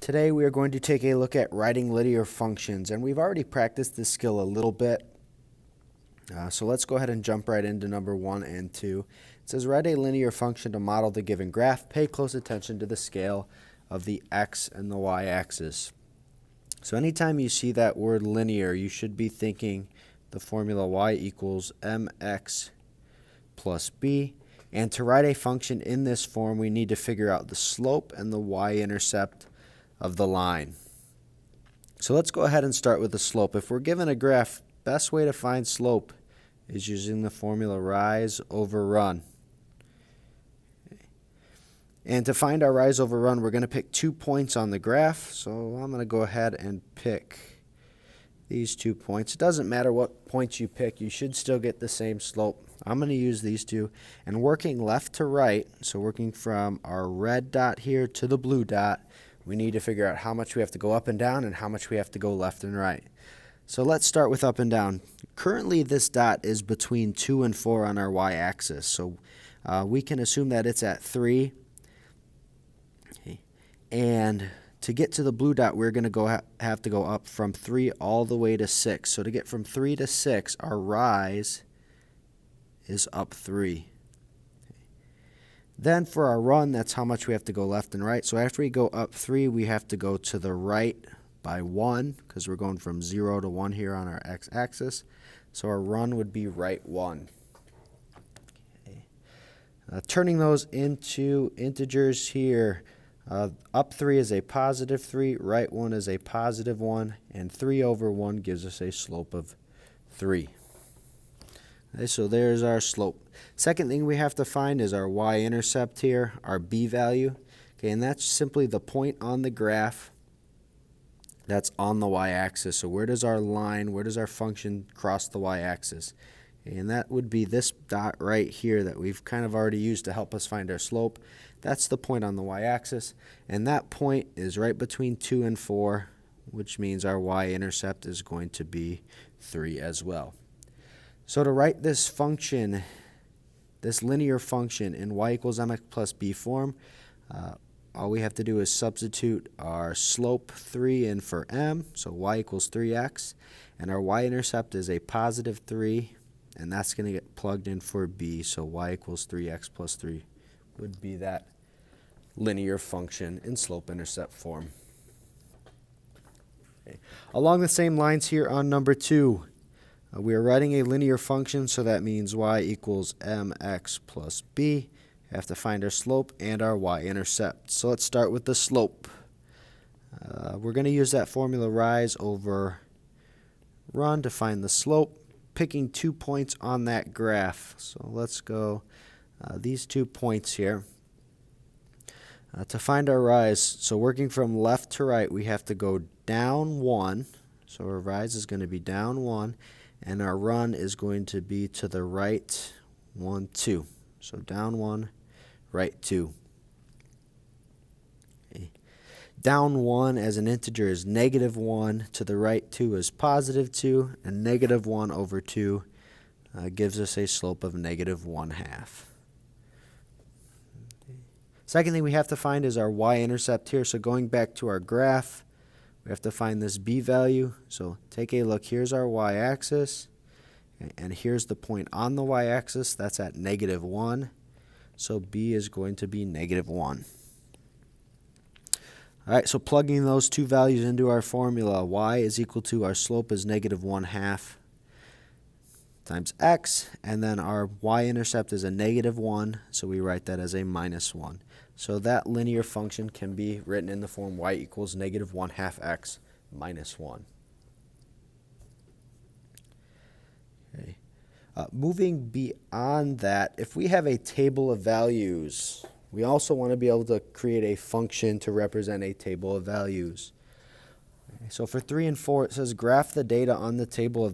Today we are going to take a look at writing linear functions, and we've already practiced this skill a little bit. So let's go ahead and jump right into number 1 and 2. It says write a linear function to model the given graph. Pay close attention to the scale of the x and the y axis. So anytime you see that word linear, you should be thinking the formula y equals mx plus b. And to write a function in this form, we need to figure out the slope and the y-intercept of the line. So let's go ahead and start with the slope. If we're given a graph, best way to find slope is using the formula rise over run. And to find our rise over run, we're going to pick 2 points on the graph. So I'm going to go ahead and pick these 2 points. It doesn't matter what points you pick, you should still get the same slope. I'm going to use these two, and working left to right, so working from our red dot here to the blue dot, we need to figure out how much we have to go up and down and how much we have to go left and right. So let's start with up and down. Currently this dot is between 2 and 4 on our y-axis, so we can assume that it's at 3. Okay. And to get to the blue dot, we're going to have to go up from 3 all the way to 6. So to get from 3 to 6, our rise is up 3. Then for our run, that's how much we have to go left and right. So after we go up 3, we have to go to the right by 1, because we're going from 0 to 1 here on our x-axis. So our run would be right 1. Okay. Turning those into integers here, up 3 is a positive 3, right 1 is a positive 1, and 3 over 1 gives us a slope of 3. Okay, so there's our slope. Second thing we have to find is our y-intercept here, our b value. Okay, and that's simply the point on the graph that's on the y-axis. So where does our line, where does our function cross the y-axis? Okay, and that would be this dot right here that we've kind of already used to help us find our slope. That's the point on the y-axis, and that point is right between 2 and 4, which means our y-intercept is going to be 3 as well. So to write this function, this linear function in y equals mx plus b form, all we have to do is substitute our slope 3 in for m, so y equals 3x, and our y-intercept is a positive 3, and that's going to get plugged in for b, so y equals 3x plus 3 would be that linear function in slope-intercept form. Okay. Along the same lines here on number 2, we are writing a linear function, so that means y equals mx plus b. We have to find our slope and our y-intercept. So let's start with the slope. We're going to use that formula rise over run to find the slope, picking 2 points on that graph. So let's go these 2 points here. To find our rise, so working from left to right, we have to go down 1. So our rise is going to be down 1. And our run is going to be to the right 1, 2. So down 1, right 2. Okay. Down 1 as an integer is negative 1. To the right 2 is positive 2. And negative 1 over 2 gives us a slope of negative 1/2. Okay. Second thing we have to find is our y-intercept here. So going back to our graph, we have to find this b value. So take a look. Here's our y-axis, and here's the point on the y-axis. That's at negative 1. So b is going to be negative 1. All right, so plugging those 2 values into our formula, y is equal to our slope is negative 1/2 times x, and then our y-intercept is a negative 1, so we write that as a minus 1. So that linear function can be written in the form y equals negative 1/2 x minus 1. Okay. Moving beyond that, if we have a table of values, we also want to be able to create a function to represent a table of values. Okay. So for 3 and 4, it says graph the data on the table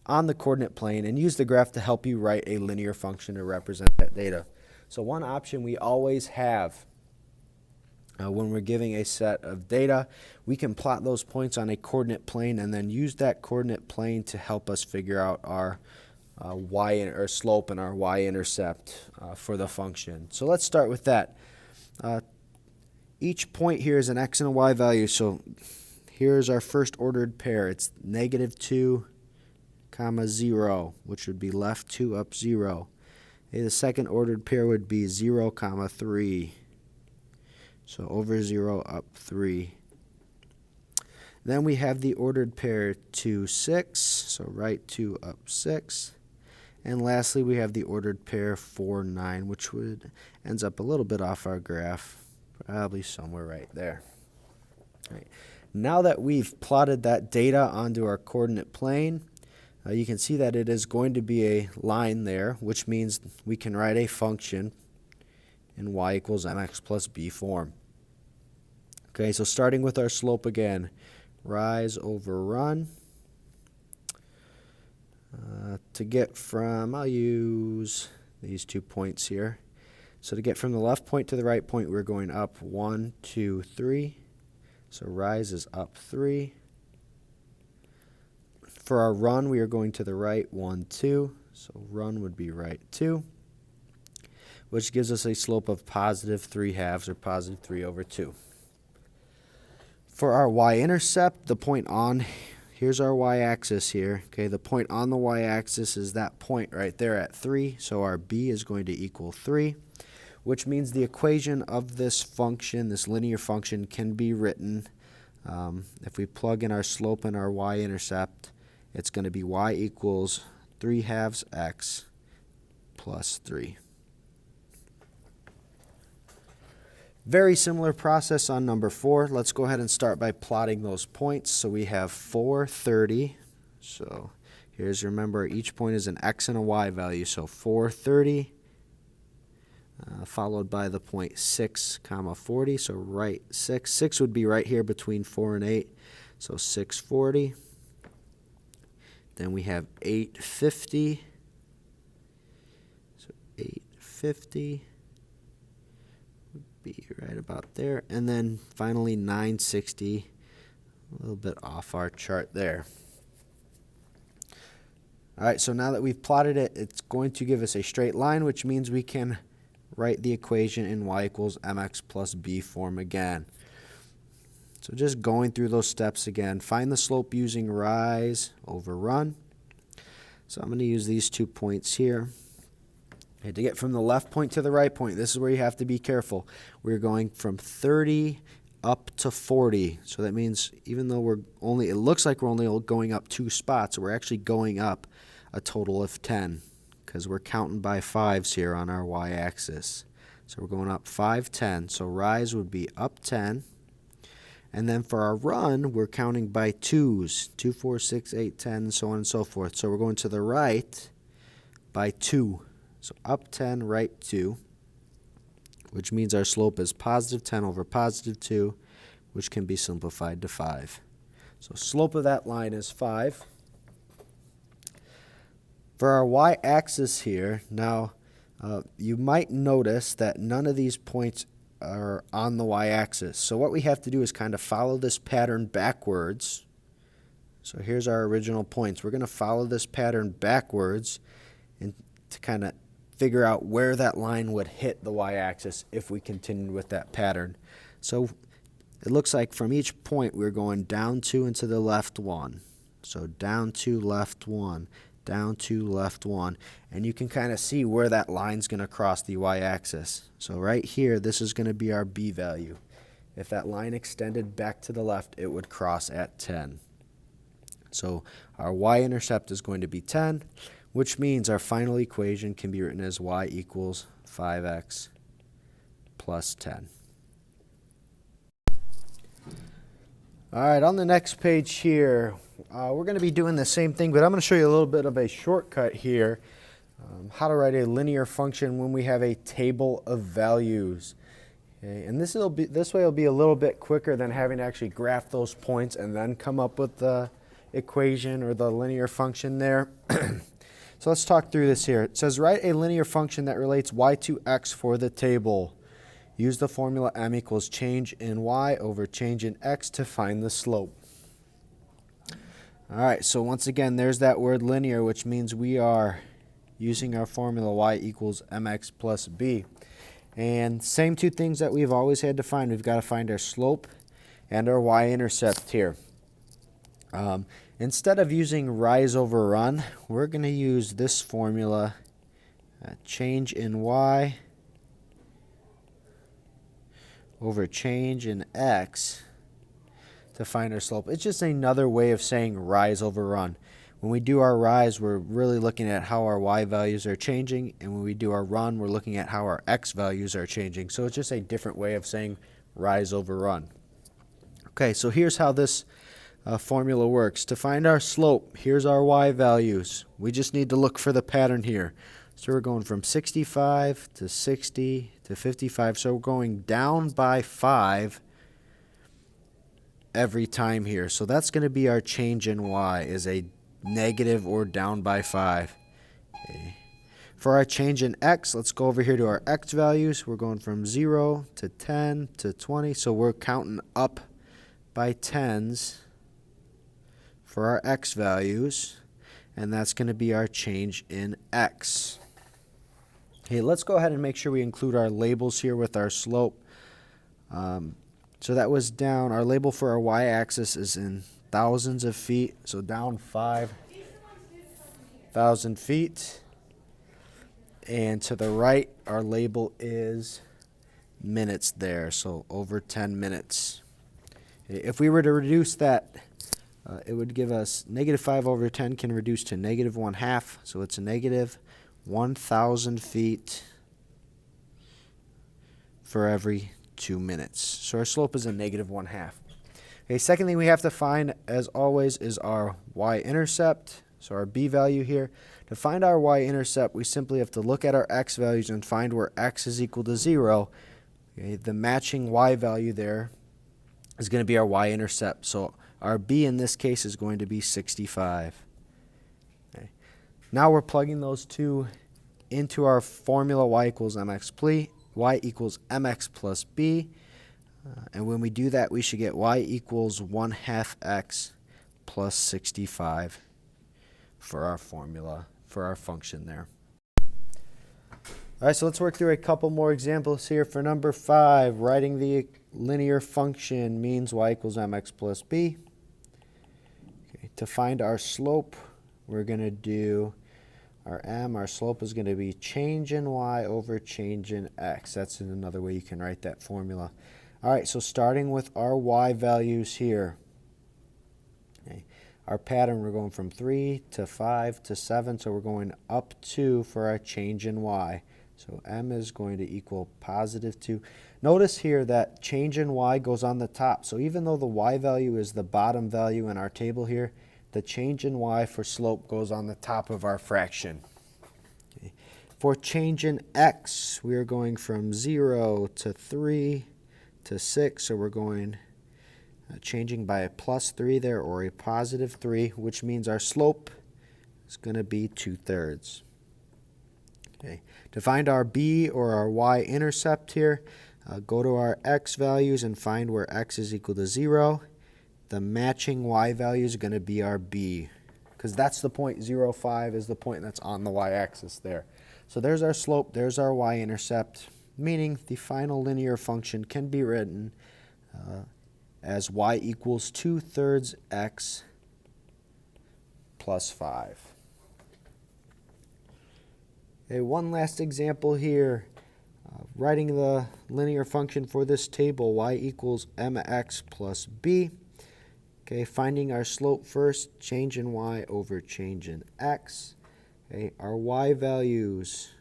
on the coordinate plane and use the graph to help you write a linear function to represent that data. So one option we always have when we're giving a set of data, we can plot those points on a coordinate plane and then use that coordinate plane to help us figure out our slope and our y-intercept for the function. So let's start with that. each point here is an x and a y value. So here's our first ordered pair. It's -2, 0, which would be left 2 up 0. Okay, the second ordered pair would be 0, 3. So over 0 up 3. Then we have the ordered pair 2, 6. So right 2 up 6. And lastly, we have the ordered pair 4, 9, which ends up a little bit off our graph, probably somewhere right there. All right. Now that we've plotted that data onto our coordinate plane, you can see that it is going to be a line there, which means we can write a function in y equals mx plus b form. Okay, so starting with our slope again, rise over run. To get from, I'll use these 2 points here. So to get from the left point to the right point, we're going up 1, 2, 3. So rise is up 3. For our run, we are going to the right 1, 2. So run would be right 2, which gives us a slope of +3/2 or +3 over 2. For our y-intercept, the point on, here's our y-axis here. Okay, the point on the y-axis is that point right there at 3. So our b is going to equal 3, which means the equation of this function, this linear function, can be written. If we plug in our slope and our y-intercept, it's going to be y equals 3/2 x plus 3. Very similar process on number 4. Let's go ahead and start by plotting those points. So we have 4, 30. So here's, remember, each point is an x and a y value. So 4, 30, followed by the point 6, 40. So right 6. 6 would be right here between 4 and 8. So 6, 40. Then we have 8, 50. So 8, 50 would be right about there. And then finally 9, 60. A little bit off our chart there. All right, so now that we've plotted it, it's going to give us a straight line, which means we can write the equation in y equals mx plus b form again. So just going through those steps again, find the slope using rise over run. So I'm going to use these 2 points here. Okay, to get from the left point to the right point, this is where you have to be careful. We're going from 30 up to 40. So that means even though it looks like we're only going up 2 spots, we're actually going up a total of 10 because we're counting by 5s here on our y-axis. So we're going up 5, 10. So rise would be up 10. And then for our run, we're counting by 2s, 2, 4, 6, 8, 10, and so on and so forth. So we're going to the right by 2. So up 10, right 2, which means our slope is +10 over +2, which can be simplified to 5. So slope of that line is 5. For our y-axis here, now you might notice that none of these points are on the y-axis. So what we have to do is kind of follow this pattern backwards. So here's our original points. We're going to follow this pattern backwards and to kind of figure out where that line would hit the y-axis if we continued with that pattern. So it looks like from each point we're going down 2 and to the left 1. So down 2, left 1. Down 2, left 1, and you can kind of see where that line's going to cross the y-axis. So right here, this is going to be our b value. If that line extended back to the left, it would cross at 10. So our y-intercept is going to be 10, which means our final equation can be written as y equals 5x plus 10. All right, on the next page here, we're going to be doing the same thing, but I'm going to show you a little bit of a shortcut here, how to write a linear function when we have a table of values. Okay, and this way will be a little bit quicker than having to actually graph those points and then come up with the equation or the linear function there. So let's talk through this here. It says write a linear function that relates y to x for the table. Use the formula m equals change in y over change in x to find the slope. All right, so once again, there's that word linear, which means we are using our formula y equals mx plus b. And same two things that we've always had to find. We've got to find our slope and our y-intercept here. Instead of using rise over run, we're going to use this formula, change in y over change in x, to find our slope. It's just another way of saying rise over run. When we do our rise, we're really looking at how our y values are changing, and when we do our run, we're looking at how our x values are changing. So it's just a different way of saying rise over run. Okay, so here's how this formula works. To find our slope, here's our y values. We just need to look for the pattern here. So we're going from 65 to 60 to 55. So we're going down by 5 every time here. So that's going to be our change in y, is a negative or down by 5. Okay. For our change in x, let's go over here to our x values. We're going from 0 to 10 to 20. So we're counting up by 10s for our x values, and that's going to be our change in x. Okay, let's go ahead and make sure we include our labels here with our slope. So that was down. Our label for our y-axis is in thousands of feet, so down 5,000 feet. And to the right, our label is minutes there, so over 10 minutes. If we were to reduce that, it would give us negative 5 over 10 can reduce to negative 1/2, so it's a negative 1,000 feet for every 2 minutes. So our slope is a negative 1/2. Okay, second thing we have to find, as always, is our y-intercept, so our b value here. To find our y-intercept, we simply have to look at our x values and find where x is equal to 0. Okay, the matching y value there is going to be our y-intercept. So our b in this case is going to be 65. Okay. Now we're plugging those two into our formula y equals mx plus b. And when we do that, we should get y equals 1/2 x plus 65 for our formula, for our function there. All right, so let's work through a couple more examples here. For number 5, writing the linear function means y equals mx plus b. Okay, to find our slope, we're going to do our slope is going to be change in y over change in x. That's another way you can write that formula. All right, so starting with our y values here. Okay, our pattern, we're going from 3 to 5 to 7, so we're going up 2 for our change in y. So m is going to equal positive 2. Notice here that change in y goes on the top. So even though the y value is the bottom value in our table here, the change in y for slope goes on the top of our fraction. Okay. For change in x, we are going from 0 to 3 to 6. So we're going changing by a plus 3 there, or a positive 3, which means our slope is going to be 2/3. Okay. To find our b or our y-intercept here, go to our x values and find where x is equal to 0. The matching y value is going to be our b, because that's the point. 0, 5 is the point that's on the y-axis there. So there's our slope, there's our y-intercept, meaning the final linear function can be written as y equals 2/3 x plus 5. Okay, one last example here. Writing the linear function for this table, y equals mx plus b. Okay, finding our slope first, change in y over change in x. Okay, our y values,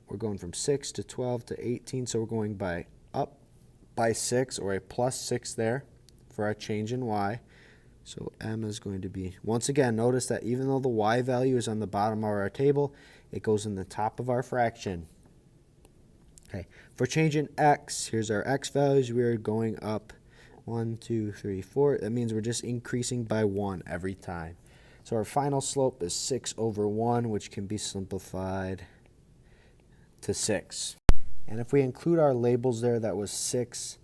we're going from 6 to 12 to 18, so we're going up by 6, or a plus 6 there for our change in y. So m is going to be, once again, notice that even though the y value is on the bottom of our table, it goes in the top of our fraction. Okay, for change in x, here's our x values. We are going up 1, 2, 3, 4. That means we're just increasing by 1 every time. So our final slope is 6 over 1, which can be simplified to 6. And if we include our labels there, that was 6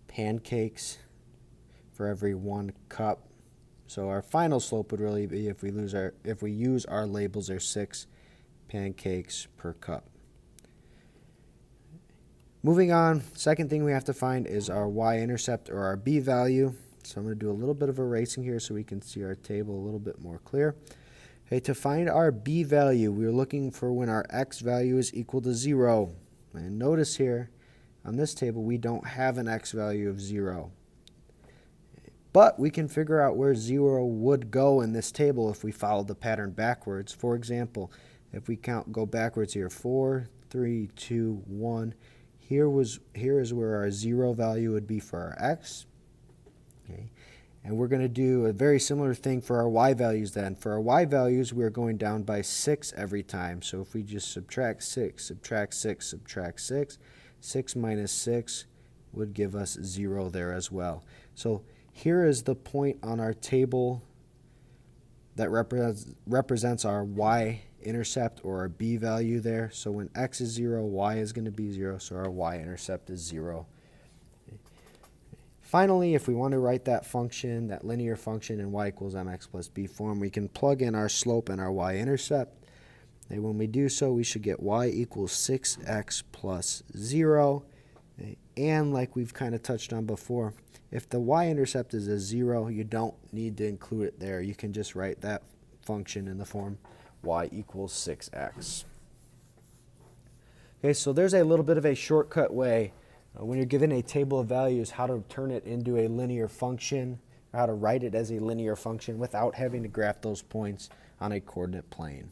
pancakes for every 1 cup. So our final slope would really be, if we use our labels, are 6 pancakes per cup. Moving on, second thing we have to find is our y-intercept or our b value. So I'm going to do a little bit of erasing here so we can see our table a little bit more clear. Okay, to find our b value, we're looking for when our x value is equal to 0. And notice here on this table we don't have an x value of 0. But we can figure out where 0 would go in this table if we follow the pattern backwards. For example, if we go backwards here, 4, 3, 2, 1. Here is where our 0 value would be for our x. Okay. And we're going to do a very similar thing for our y values then. For our y values, we're going down by 6 every time. So if we just subtract 6, subtract 6, subtract 6, 6 minus 6 would give us 0 there as well. So here is the point on our table that represents our y-intercept or our b value there. So when x is 0, y is going to be 0, so our y-intercept is 0. Finally, if we want to write that function, that linear function in y equals mx plus b form, we can plug in our slope and our y-intercept. And when we do so, we should get y equals 6x plus 0. And like we've kind of touched on before, if the y-intercept is a 0, you don't need to include it there. You can just write that function in the form y equals 6x. Okay, so there's a little bit of a shortcut way when you're given a table of values how to turn it into a linear function, or how to write it as a linear function without having to graph those points on a coordinate plane.